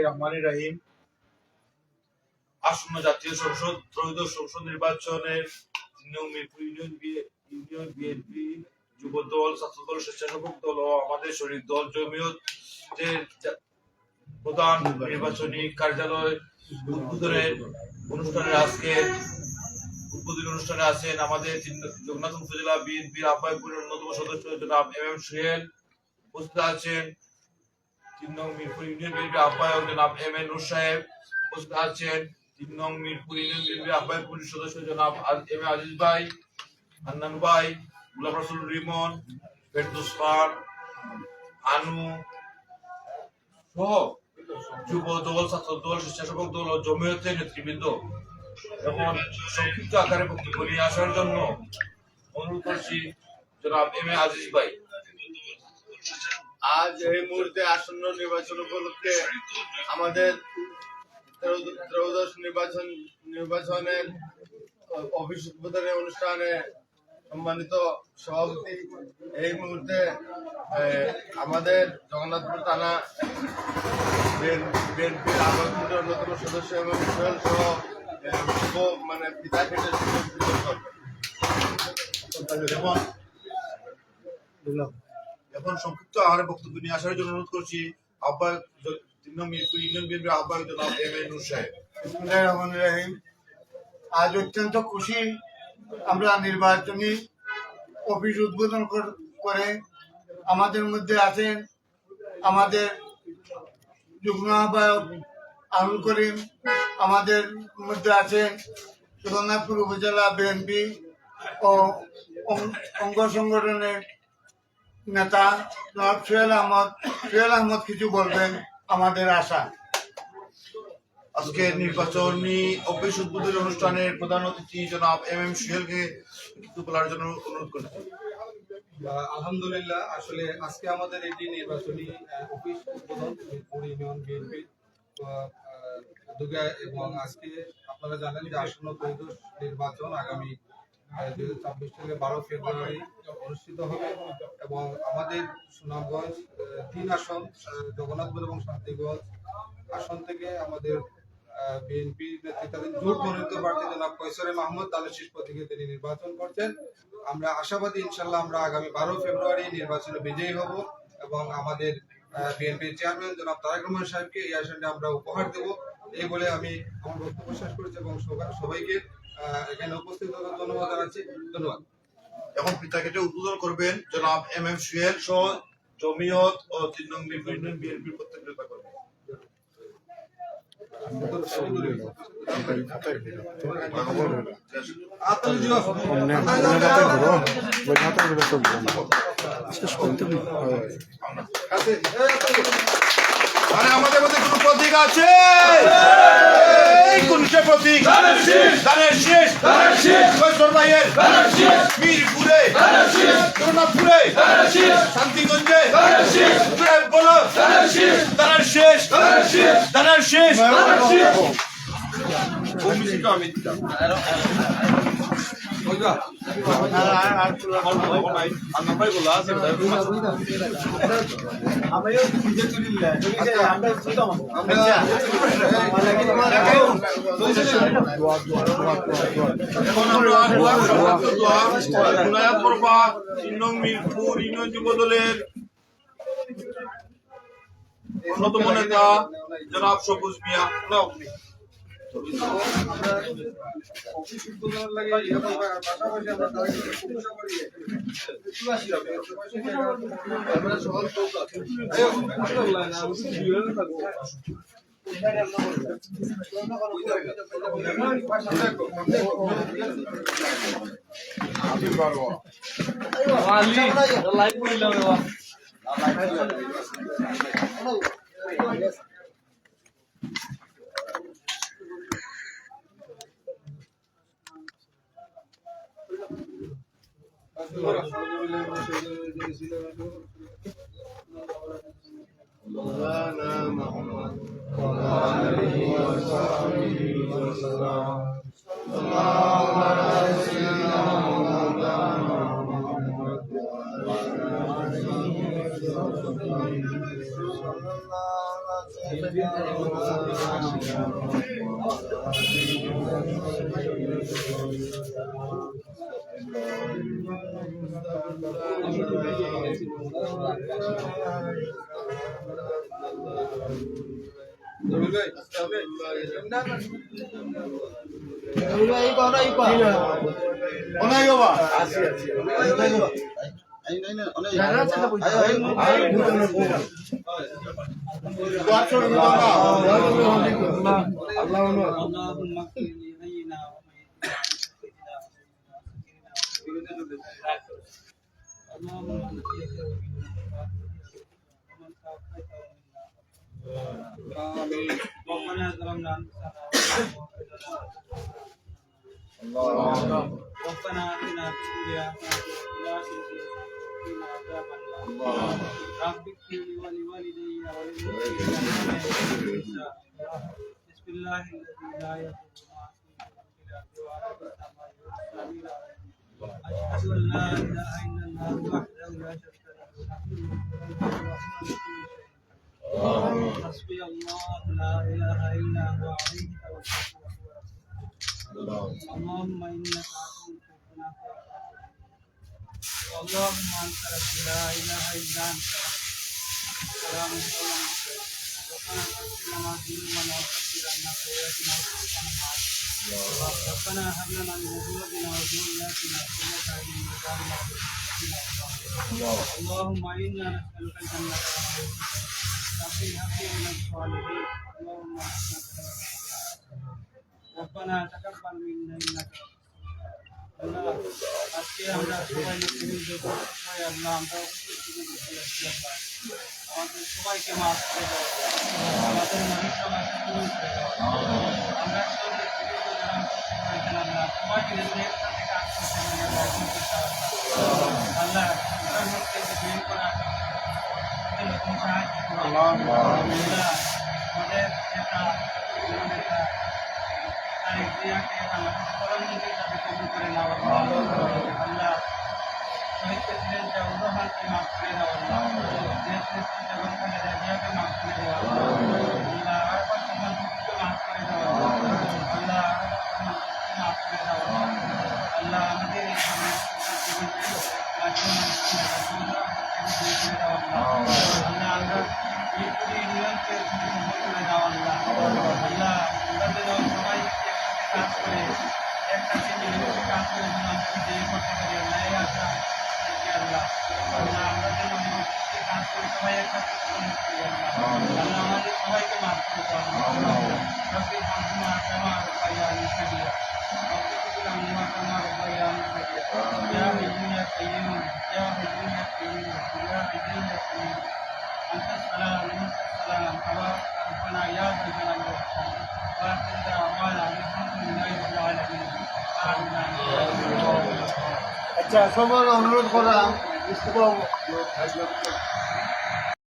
রহমানির রহিম। আসন্ন জাতীয় সংসদ ত্রয়োদশ সংসদ নির্বাচনের মিরপুর ইউনিয়ন বিএনপি, যুবদল, ছাত্রদল, স্বেচ্ছাসেবক দল ও আমাদের শরীর দল জমিয়তের প্রধান নির্বাচনী কার্যালয় উদ্বোধনের অনুষ্ঠানে আছেন আমাদের জগন্নাথ উপজেলা বিএনপির আহ্বায়কের অন্যতম সদস্য জনাব এম সোহেল। উপস্থিত আছেন ৩ নং মিরপুর ইউনিয়ন বিএনপির আহ্বায়ক জনাব এম নূর সাহেব। উপস্থিত আছেন ৩ নং মিরপুর ইউনিয়ন বিএনপির আহ্বায়ক কমিটির সদস্য জনাব এম আজিজ ভাই, হান্নান ভাই, গোলাম রাসূল রিমন, ফেরদৌস খান, আনু সহ যুব দল, ছাত্র দল, স্বেচ্ছাসেবক দল ও জমিয়তের নেতৃবৃন্দ। এখন সংক্ষিপ্ত আকারে বক্তব্য নিয়ে আসার জন্য অনুরোধ করছি জনাব এম আজিজ ভাই। আজ এই মুহূর্তে আসন্ন নির্বাচন উপলক্ষে আমাদের ত্রয়োদশ নির্বাচনের অফিস উদ্বোধনের অনুষ্ঠানে সম্মানিত সভাপতি, এই মুহূর্তে আমাদের জগন্নাথপুর থানা বিএনপির আহ্বায়ক কমিটির অন্যতম সদস্য এবং সোহেল সহ পিতা কেটে এখন সংক্ষিপ্ত আহারে বক্তব্য নিয়ে আসার জন্য অনুরোধ করছি আহ্বায়ক ৩ নং মিরপুর ইউনিয়ন বিএনপির আহ্বায়ক জনাব এম নূর সাহেব। বিসমিল্লাহির রহমানির রহিম। আজ অত্যন্ত খুশি আমরা নির্বাচনী অফিস উদ্বোধন করে আমাদের মধ্যে আছেন আমাদের যুগ্ম আহ্বায়ক আবুল করিম, আমাদের মধ্যে আছেন জগন্নাথপুর উপজেলা বিএনপি ও অঙ্গ সংগঠনের নেতা জনাব সোহেল আহমদ কিছু বলবেন আমাদের আশা। আজকে নির্বাচনী অফিস উদ্বোধনী অনুষ্ঠানের প্রধান অতিথি জনাব এম সোহেলকে কিছু বলার জন্য অনুরোধ করছি। আলহামদুলিল্লাহ, আসলে আজকে আমাদের এটি নির্বাচনী অফিস উদ্বোধন মিরপুর ইউনিয়ন বিএনপি উদ্যোগে, এবং আজকে আপনারা জানেন যে আসন্ন ত্রয়োদশ নির্বাচন আগামী 2026 থেকে 12 ফেব্রুয়ারি অনুষ্ঠিত হবে এবং আমাদের সুনামগঞ্জ 3 আসন জগন্নাথপুর এবং শান্তিগঞ্জ আসন থেকে আমাদের বিএনপি নেতৃত্বাধীন জোট মনোনীত প্রার্থী জনাব কৈশোরে মাহমুদ তালের শীষ প্রতীকে তিনি নির্বাচন করছেন। আমরা আশাবাদী ইনশাল্লাহ আমরা আগামী 12 ফেব্রুয়ারি নির্বাচনে বিজয়ী হব এবং আমাদের বিএনপির চেয়ারম্যান জনাব তারেক রহমান সাহেবকে এই আসনটা আমরা উপহার দেব। এই বলে আমি আমার বক্তব্য শেষ করেছি এবং সবাইকে এখানে উপস্থিত হওয়ার ধন্যবাদ জানাচ্ছি। ধন্যবাদ। এখন পিতাকেটে উদ্বোধন করবেন জনাব এম সোহেল সহ জমিয়ত ও ৩ নং মিরপুর ইউনিয়ন বিএনপির প্রত্যেক নেতা কর্মী। আমাদের মধ্যে কোন প্রতীক আছে? কোন সে প্রতীক? ধানের শীষ, কৈশোর ভাইয়ের মিরপুরে, জগন্নাথপুরে, শান্তিগঞ্জে বলো ধানের শীষ, ধানের শীষ। মিরপুর ইউনিয়ন যুবদলের অন্যতম নেতা জনাব সবুজ মিয়া। Allah ربنا ظلمنا انفسنا ربنا اتنا في الدنيا حسنه وفي الاخره وقنا عذاب النار رب اغفر لي ولوالدي وللمؤمنين يوم الحساب بسم الله الذي لا يضر مع اسمه اشهد ان لا اله الا الله وحده لا شريك له حسبي الله لا اله الا هو عليه توكلت وهو رب اللهم انك عفو تحب اللهم انت ربي لا اله الا انت سلام قولا ربنا اغفر لنا ذنوبنا وكفر عنا سيئاتنا وتوفنا مع ربنا هب لنا من ازواجنا وذرياتنا قرة اعين واجعلنا اللهم انا نسالك الجنه ربي هب لي من الصالحين اللهم ربنا تقبل منا انك আল্লাহ আজকে আমরা সবাই মিলে সবাই আল্লাহ আমরা আমাদের সবাইকে মাফ করে দাও আমাদের নবী সবাইকে কবুল করে দাও আমরা সবাই সবাইকে একসাথে কাজ করতে আল্লাহ আমাদের বিয়ে করা এরকম সাহায্য করো আল্লাহ আমাদের এটা তারিখ দিয়াকে আমাদের সবাইকে সাথে কবুল করে নাও আল্লাহ শহীদ প্রেসিডেন্টটা উদাহরণকে মাফ করে দাও আল্লাহ দেশ প্রেসিডেন্ট এবং খালেদা জিয়াকে মাফ করে দাও আল্লাহ আরবার সমাজকে মাফ করে দাও আল্লাহ মাফ করে দাও আল্লাহ আমাদের এই আল্লাহ আমরা ইউনিয়নকে করে দাও আল্লাহ আল্লাহ আমরা সবাই কাজ করে একসাথে মিলেমিশে কাজ করে যেন আমরা বিজয়ী করতে পারি আল্লাহ এই আশা আল্লাহ আল্লাহ আমরা যেন মিলেমিশে কাজ করে সবাই একসাথে আল্লাহ আমাদের সবাইকে মাফ করে দাও রব্বি হামদুমা কামা রব্বায়ানি সাগীরা রব্বি কুল্লামা কামা রব্বায়ানি সাগীরা ইয়া হাইয়্যু ইয়া কাইয়্যুম ইয়া হাইয়্যু ইয়া কাইয়্যুম ইয়া হাইয়্যু ইয়া কাইয়্যুম أنت السلام ومنك السلام تبارك ربنا يا ذا الجلال والإكرام وآخر دعوانا الحمد لله رب العالمين আচ্ছা সবার অনুরোধ করা